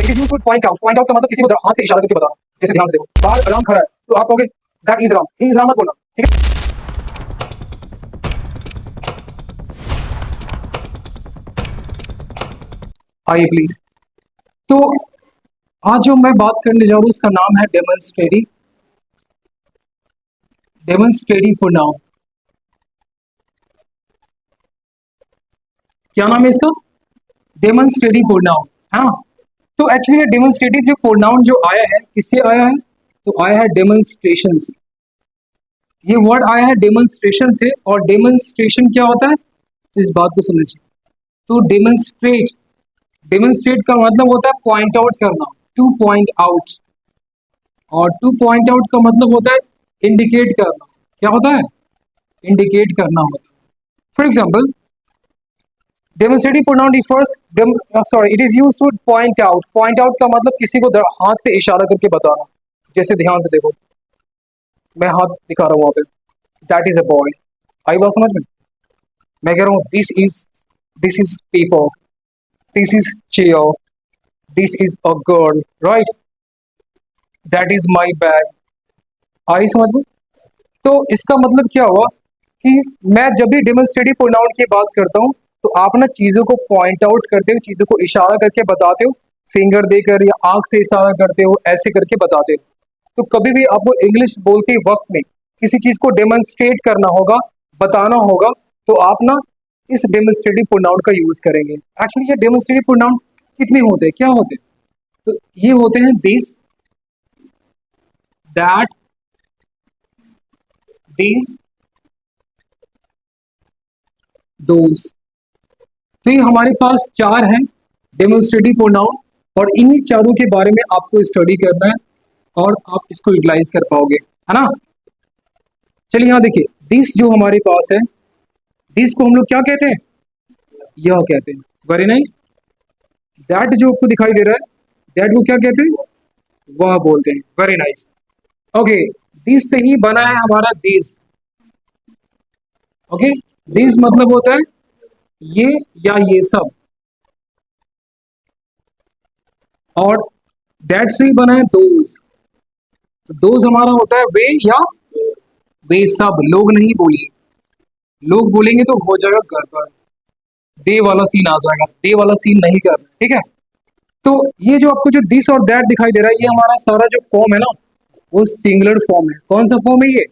It is used two point out. Point out का मतलब किसी को हाथ से इशारा करके बताना। जैसे ध्यान से देखो, बाहर राम खड़ा है तो आप कहोगे that is Ram, he is Ram मत बोलना, ठीक है। आइए प्लीज। तो आज जो मैं बात करने जा रहा हूँ उसका नाम है डेमोन्स्ट्रेटिव, डेमोन्स्ट्रेटिव प्रोनाउन। क्या नाम है इसका? डेमोन्स्ट्रेटिव प्रोनाउन, हाँ। तो एक्चुअली ये डेमोन्स्ट्रेटिव जो प्रोनाउन जो आया है, किससे आया है? तो आया है डेमोन्स्ट्रेशन से। ये वर्ड आया है डेमोन्स्ट्रेशन से, और डेमोन्स्ट्रेशन क्या होता है तो इस बात को समझिए। तो डेमोन्स्ट्रेट, डेमोन्स्ट्रेट का मतलब होता है पॉइंट आउट करना, टू पॉइंट आउट। और टू पॉइंट आउट का मतलब होता है इंडिकेट करना। क्या होता है? इंडिकेट करना होता है। For example, demonstrative pronoun refers, sorry, it is used two point out. Point out का मतलब किसी को हाथ से इशारा करके बताना। जैसे ध्यान से देखो, मैं हाथ दिखा रहा हूँ वहां पे, दैट इज अ बॉय। आई बात समझ में? मैं कह रहा हूँ this is paper, this is chair, this is a girl, right, that is my bag. आई समझ में? तो इसका मतलब क्या हुआ कि मैं जब भी डेमोन्स्ट्रेटिव प्रोनाउन की बात करता हूँ तो आप ना चीजों को पॉइंट आउट करते हो, चीजों को इशारा करके बताते हो, फिंगर देकर या आंख से इशारा करते हो, ऐसे करके बताते हो। तो कभी भी आपको इंग्लिश बोलते वक्त में किसी चीज को डेमोन्स्ट्रेट करना होगा, बताना होगा, तो आप ना इस डेमोन्स्ट्रेटिव प्रोनाउन का यूज करेंगे। एक्चुअली ये डेमोन्स्ट्रेटिव प्रोनाउन कितने होते हैं, क्या होते हैं? तो ये होते हैं दिस, दैट, दिस, दोस। तो ये हमारे पास चार हैं डेमोन्स्ट्रेटिव प्रोनाउन, और इन्हीं चारों के बारे में आपको स्टडी करना है और आप इसको यूटिलाइज कर पाओगे, है ना। चलिए यहाँ देखिए, दिस जो हमारे पास है, दिस को हम लोग क्या कहते हैं? यह कहते हैं। Very nice. दैट जो आपको दिखाई दे रहा है, दैट को क्या कहते हैं? वह बोलते हैं। Very nice. ओके, दिस से ही बना है हमारा दिस। ओके, दिस मतलब होता है ये या ये सब, और दैट से ही बना है दोज। तो दोज हमारा होता है वे या वे सब। लोग नहीं बोलिए, लोग बोलेंगे तो हो जाएगा गड़बड़, दे वाला सीन आ जाएगा, दे वाला सीन नहीं करना, ठीक है। तो ये जो आपको जो दिस और दैट दिखाई दे रहा है, ये हमारा सारा जो फॉर्म है ना, वो सिंगुलर फॉर्म है। कौन सा फॉर्म है ये?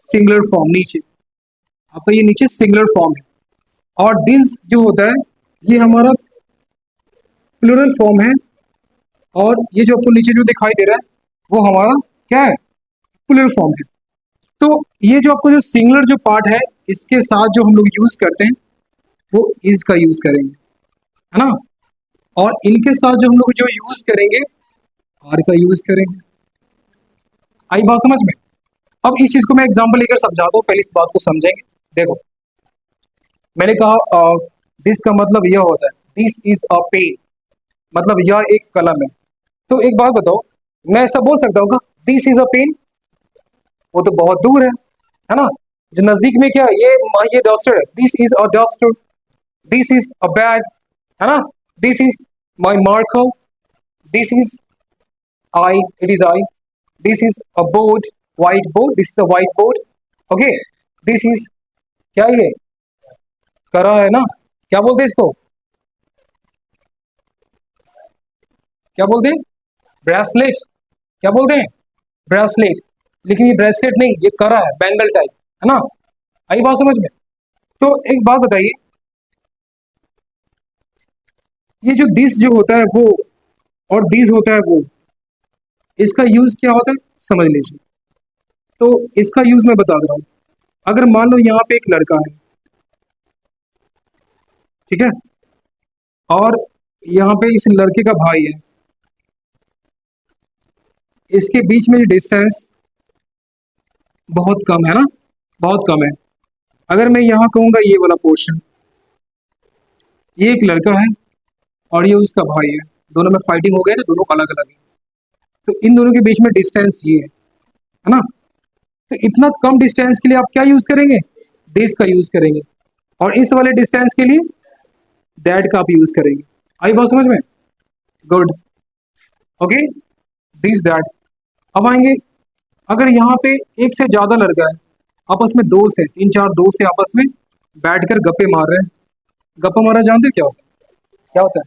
Singular form. नीचे आपका ये नीचे सिंगुलर फॉर्म है। और दिस जो होता है ये हमारा प्लूरल फॉर्म है, और ये जो आपको नीचे जो दिखाई दे रहा है वो हमारा क्या है? प्लूरल फॉर्म है। तो ये जो आपको जो सिंगुलर जो पार्ट है, इसके साथ जो हम लोग यूज करते हैं वो इज का यूज करेंगे, है ना। और इनके साथ जो हम लोग जो यूज करेंगे, आर का यूज करेंगे। आई बात समझ में? अब इस चीज को मैं एग्जांपल लेकर समझाता हूँ, पहले इस बात को समझेंगे। देखो, मैंने कहा दिस का मतलब यह होता है, दिस इज अ पेन, मतलब यह एक कलम है। तो एक बात बताओ, मैं ऐसा बोल सकता हूँ दिस इज अ पेन? वो तो बहुत दूर है ना। जो नजदीक में क्या है, ये डस्टर है, this is a duster, this is a bag, है ना। This is my marker, this is I, it is I, this is a board, white board, this is a white board. Okay, this is क्या, ये करा है ना, क्या बोलते हैं इसको? क्या बोलते हैं? ब्रेसलेट। क्या बोलते हैं? ब्रेसलेट। लेकिन ये ब्रेसलेट नहीं, ये करा है, बैंगल टाइप, है ना। आई बात समझ में? तो एक बात बताइए, ये जो दिस जो होता है वो, और दिस होता है वो, इसका यूज क्या होता है समझ लीजिए। तो इसका यूज मैं बता रहा हूं। अगर मान लो यहाँ पे एक लड़का है, ठीक है, और यहाँ पे इस लड़के का भाई है, इसके बीच में डिस्टेंस बहुत कम है ना, बहुत कम है। अगर मैं यहाँ कहूंगा ये वाला पोर्शन, ये एक लड़का है और ये उसका भाई है, दोनों में फाइटिंग हो गई ना, दोनों अलग अलग है। तो इन दोनों के बीच में डिस्टेंस ये है ना। तो इतना कम डिस्टेंस के लिए आप क्या यूज करेंगे? दिस का यूज करेंगे। और इस वाले डिस्टेंस के लिए दैट का आप यूज करेंगे। आई बात समझ में? गुड। Okay, this that. अब आएंगे, अगर यहाँ पे एक से ज्यादा लड़का है, आपस में दोस्त है, तीन चार दोस्त है, आपस में बैठकर गप्पे मार रहे हैं। गप्पा मारा जानते हो क्या होता है? क्या होता है?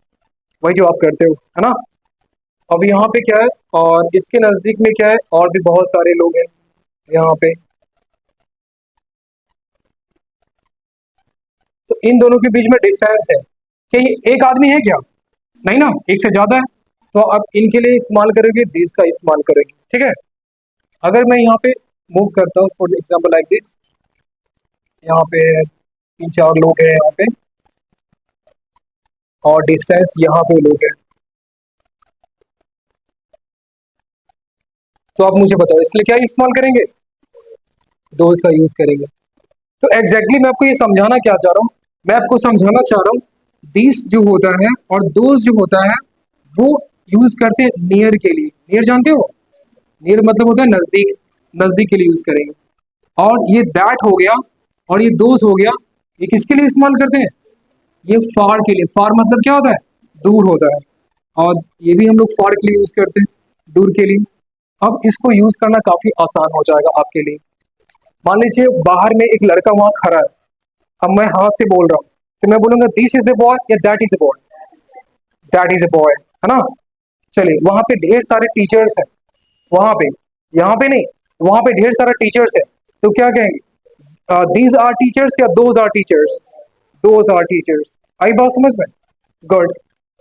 वही जो आप करते हो, है ना। अब यहाँ पे क्या है, और इसके नजदीक में क्या है, और भी बहुत सारे लोग हैं यहाँ पे। तो इन दोनों के बीच में डिस्टेंस है, क्या ये एक आदमी है क्या? नहीं ना, एक से ज्यादा है। तो अब इनके लिए इस्तेमाल करोगे दिस का इस्तेमाल करेंगे, ठीक है। अगर मैं यहाँ पे मूव करता हूँ फॉर एग्जाम्पल लाइक दिस, यहाँ पे तीन चार लोग हैं यहाँ पे, और डिस्टेंस यहाँ पे लोग हैं, तो आप मुझे बताओ इसके लिए क्या इस्तेमाल करेंगे? दोज का यूज करेंगे। तो एग्जैक्टली मैं आपको ये समझाना क्या चाह रहा हूँ, मैं आपको समझाना चाह रहा हूँ, दिस जो होता है और दोज जो होता है वो यूज करते हैं नियर के लिए। नियर जानते हो? नियर मतलब होता है नजदीक, नजदीक के लिए यूज करेंगे। और ये दैट हो गया और ये दोज हो गया, ये किसके लिए इस्तेमाल करते हैं? ये फार के लिए। फार मतलब क्या होता है? दूर होता है। और ये भी हम लोग फार के लिए यूज करते हैं, दूर के लिए। अब इसको यूज करना काफी आसान हो जाएगा आपके लिए। मान लीजिए बाहर में एक लड़का वहां खड़ा है, अब मैं हाथ से बोल रहा हूँ, तो मैं बोलूंगा दिस इज ए बॉय या that is a boy? That is a boy, है ना। चलिए, वहां पे ढेर सारे टीचर्स हैं, वहां पे, यहाँ पे नहीं, वहां पे ढेर सारे टीचर्स है, तो क्या कहेंगे? दीज आर टीचर्स या those are teachers? Those are teachers. आई बात समझ में? गुड।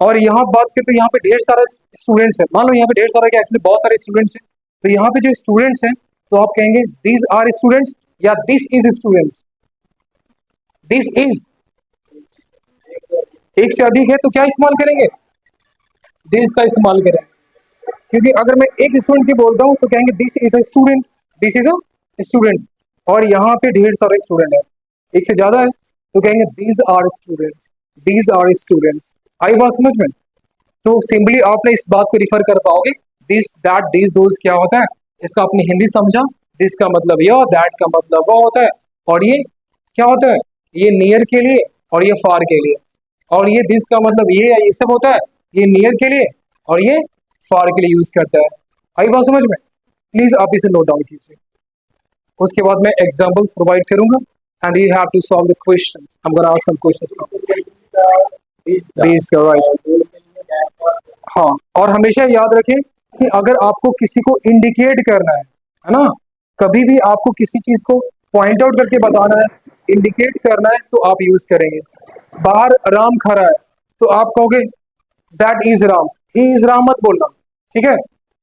और यहाँ बात करें तो यहाँ पे ढेर सारा स्टूडेंट्स है, मान लो यहाँ पे ढेर सारा, क्या एक्चुअली बहुत सारे स्टूडेंट्स हैं, तो यहाँ पे जो स्टूडेंट्स हैं, तो आप कहेंगे दीज आर स्टूडेंट्स या this is students? This is, एक से अधिक है तो क्या इस्तेमाल करेंगे? दिस का इस्तेमाल करेंगे। क्योंकि अगर मैं एक स्टूडेंट की बोलता हूँ तो कहेंगे this is a student, this is a student. और यहाँ पे ढेर सारे स्टूडेंट है, एक से ज्यादा है, तो कहेंगे these are students, these are students. आई बात समझ में? तो सिंपली आपने इस बात को रिफर कर पाओगे, दिस दैट दिस दोज क्या होता है, इसका आपने हिंदी समझा, दिस का मतलब यह, दैट का मतलब वो होता है, और ये क्या होता है, ये नियर के लिए और ये फार के लिए। और ये दिस का मतलब ये सब होता है, ये नियर के लिए और ये फार के लिए यूज करता है। आई बात समझ में? प्लीज आप इसे नोट डाउन कीजिए। उसके बाद मैं एग्जांपल प्रोवाइड करूंगा and you have to solve the question. I am gonna ask some question. This का राइट। हाँ, और हमेशा याद रखें कि अगर आपको किसी को इंडिकेट करना है ना, कभी भी आपको किसी चीज को पॉइंट आउट करके बताना है, इंडिकेट करना है, तो आप यूज करेंगे। बाहर राम खड़ा है, तो आप कहोगे that is Ram, he is Ram मत बोलना, ठीक है।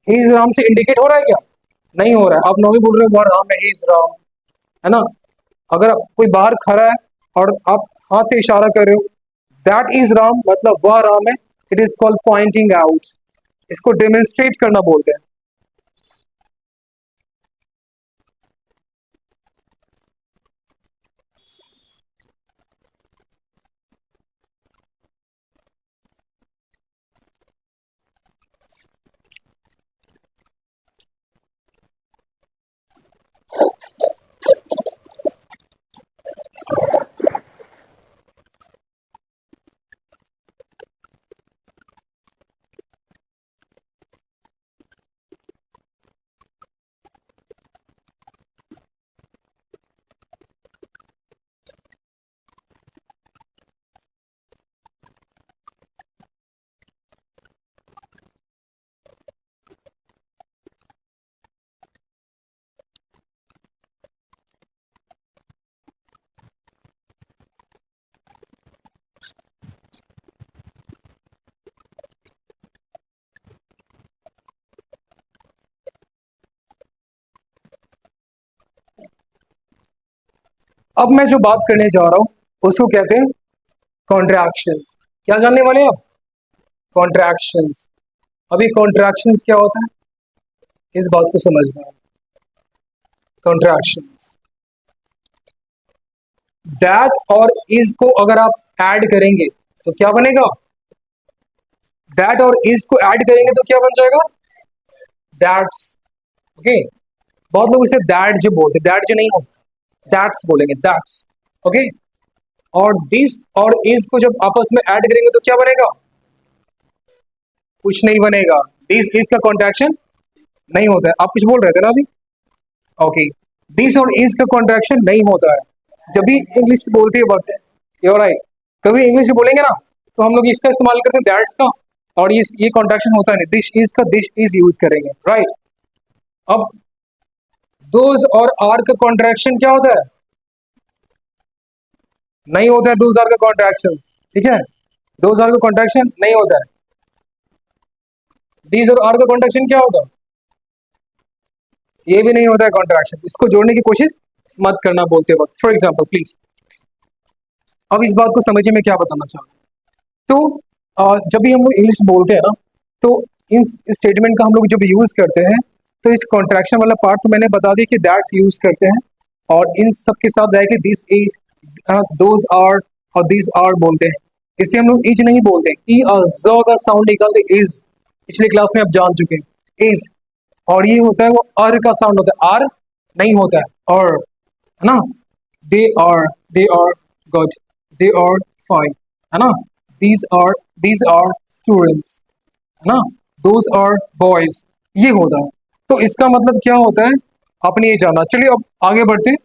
ही इज राम से इंडिकेट हो रहा है क्या? नहीं हो रहा है। आप नॉर्मली बोल रहे हो बाहर राम है, ही इज राम, है ना। अगर कोई बाहर खड़ा है और आप हाथ से इशारा कर रहे हो, दैट इज राम मतलब वह राम है, it is called pointing out, इसको डेमोन्स्ट्रेट करना बोलते हैं। अब मैं जो बात करने जा रहा हूं उसको कहते हैं कॉन्ट्रैक्शन। क्या जानने वाले हैं आप? कॉन्ट्रैक्शंस। अभी कॉन्ट्रैक्शंस क्या होता है, इस बात को समझना है। कॉन्ट्रैक्शंस, दैट और इज को अगर आप ऐड करेंगे तो क्या बनेगा? दैट और इज को ऐड करेंगे तो क्या बन जाएगा? दैट्स। ओके, बहुत लोग इसे दैट जो बोलते, दैट जो नहीं होता, दैट्स बोलेंगे, दैट्स। ओके, और दिस और इज को जब आपस में ऐड करेंगे तो क्या बनेगा? कुछ नहीं बनेगा, इज का कॉन्ट्रैक्शन नहीं होता है। आप कुछ बोल रहे थे ना अभी? ओके, दिस और इज का कॉन्ट्रैक्शन नहीं होता है जब भी इंग्लिश बोलते वक्त। योर राइट, कभी इंग्लिश में बोलेंगे ना तो हम लोग इसका इस्तेमाल करते हैं दैट्स का, और ये कॉन्ट्रैक्शन होता है नहीं, दिस इज का दिस इज यूज करेंगे, राइट। अब दोज और आर का कॉन्ट्रैक्शन क्या होता है? नहीं होता है दोज आर का कॉन्ट्रैक्शन, ठीक है, दोज आर का कॉन्ट्रैक्शन नहीं होता है। दीज और आर का कॉन्ट्रैक्शन क्या होगा? ये भी नहीं होता है कॉन्ट्रैक्शन। इसको जोड़ने की कोशिश मत करना बोलते वक्त। फॉर एग्जाम्पल प्लीज, अब इस बात को समझिए मैं क्या बताना चाह रहा हूँ। तो जब भी हम लोग इंग्लिश बोलते हैं ना, तो इन स्टेटमेंट का हम लोग जब यूज करते हैं तो इस कॉन्ट्रैक्शन वाला पार्ट तो मैंने बता दिया कि दैट्स यूज करते हैं, और इन सब के साथ रह के दिस इज, दोज आर और दिस आर बोलते हैं। इसे हम लोग इज नहीं बोलते, ई ज का साउंड निकालते इज, पिछले क्लास में आप जान चुके हैं इज, और ये होता है वो अर का साउंड होता है, आर नहीं होता है, और है ना। They are good, they are fine, है ना। दीज आर स्टूडेंट्स, है ना। दोज आर बॉयज, ये होता है। तो इसका मतलब क्या होता है आपने ये जाना। चलिए अब आगे बढ़ते हैं।